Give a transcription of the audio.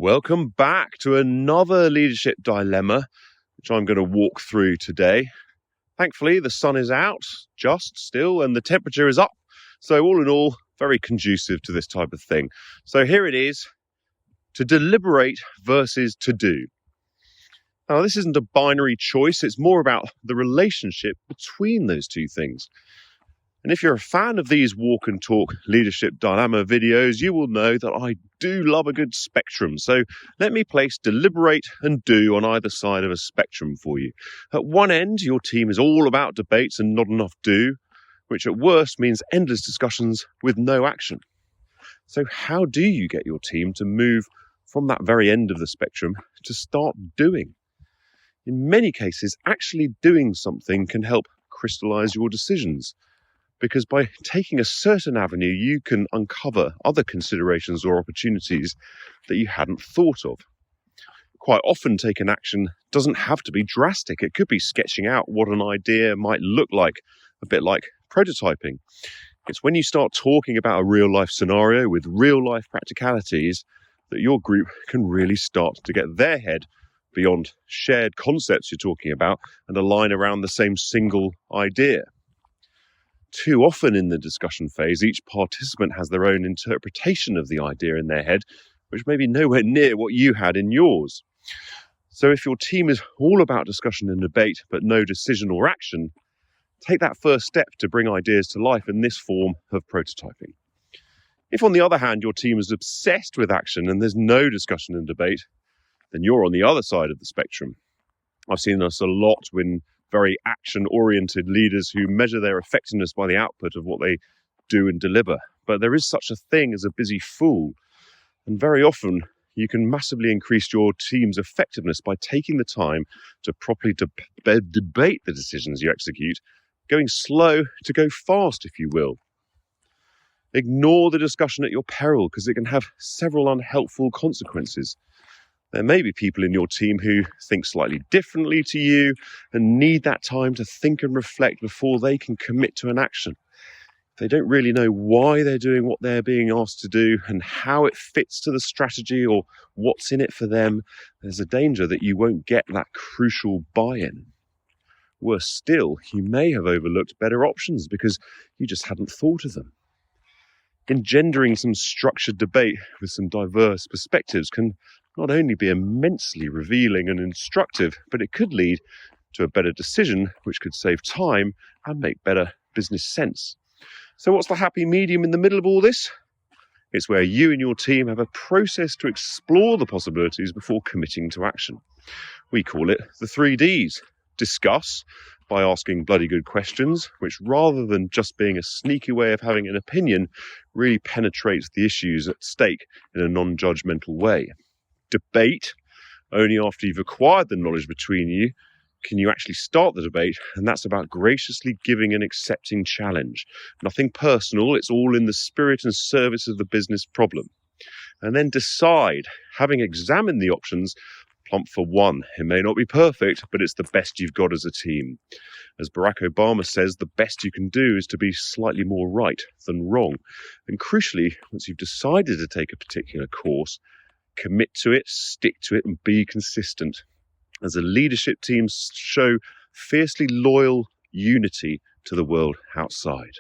Welcome back to another leadership dilemma, which I'm going to walk through today. Thankfully, the sun is out, just still, and the temperature is up. So all in all, very conducive to this type of thing. So here it is, to deliberate versus to do. Now, this isn't a binary choice. It's more about the relationship between those two things. And if you're a fan of these Walk and Talk Leadership Dilemma videos, you will know that I do love a good spectrum. So let me place deliberate and do on either side of a spectrum for you. At one end, your team is all about debates and not enough do, which at worst means endless discussions with no action. So how do you get your team to move from that very end of the spectrum to start doing? In many cases, actually doing something can help crystallize your decisions. Because by taking a certain avenue, you can uncover other considerations or opportunities that you hadn't thought of. Quite often, taking action doesn't have to be drastic. It could be sketching out what an idea might look like, a bit like prototyping. It's when you start talking about a real-life scenario with real-life practicalities that your group can really start to get their head beyond shared concepts you're talking about and align around the same single idea. Too often in the discussion phase, each participant has their own interpretation of the idea in their head, which may be nowhere near what you had in yours. So if your team is all about discussion and debate, but no decision or action, take that first step to bring ideas to life in this form of prototyping. If, on the other hand, your team is obsessed with action and there's no discussion and debate, then you're on the other side of the spectrum. I've seen this a lot when very action-oriented leaders who measure their effectiveness by the output of what they do and deliver. But there is such a thing as a busy fool. And very often, you can massively increase your team's effectiveness by taking the time to properly debate the decisions you execute, going slow to go fast, if you will. Ignore the discussion at your peril, because it can have several unhelpful consequences. There may be people in your team who think slightly differently to you and need that time to think and reflect before they can commit to an action. If they don't really know why they're doing what they're being asked to do and how it fits to the strategy or what's in it for them, there's a danger that you won't get that crucial buy-in. Worse still, you may have overlooked better options because you just hadn't thought of them. Engendering some structured debate with some diverse perspectives can not only be immensely revealing and instructive, but it could lead to a better decision, which could save time and make better business sense. So what's the happy medium in the middle of all this? It's where you and your team have a process to explore the possibilities before committing to action. We call it the 3Ds. Discuss by asking bloody good questions, which rather than just being a sneaky way of having an opinion, really penetrates the issues at stake in a non-judgmental way. Debate, only after you've acquired the knowledge between you can you actually start the debate, and that's about graciously giving and accepting challenge. Nothing personal, it's all in the spirit and service of the business problem. And then decide, having examined the options, plump for one. It may not be perfect, but it's the best you've got as a team. As Barack Obama says, the best you can do is to be slightly more right than wrong. And crucially, once you've decided to take a particular course, commit to it, stick to it, and be consistent. As a leadership team, show fiercely loyal unity to the world outside.